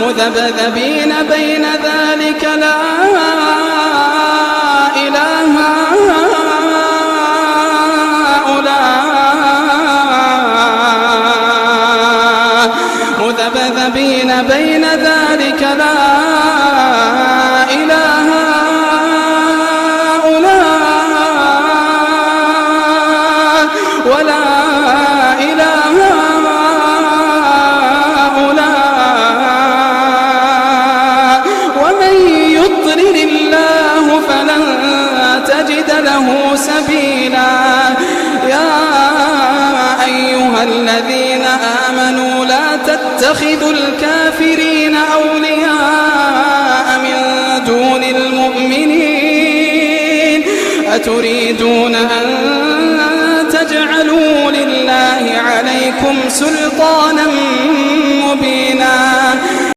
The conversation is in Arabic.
مذبذبين بين ذلك لا إله هؤلاء مذبذبين بين ذلك لا إله هؤلاء ولا إله هؤلاء ومن يضلل الله فلن تجد له سبيلا. يا أيها الذين آمنوا لا تتخذوا الكافرين أولياء من دون المؤمنين أتريدون أن تجعلوا لله عليكم سلطانا مبينا.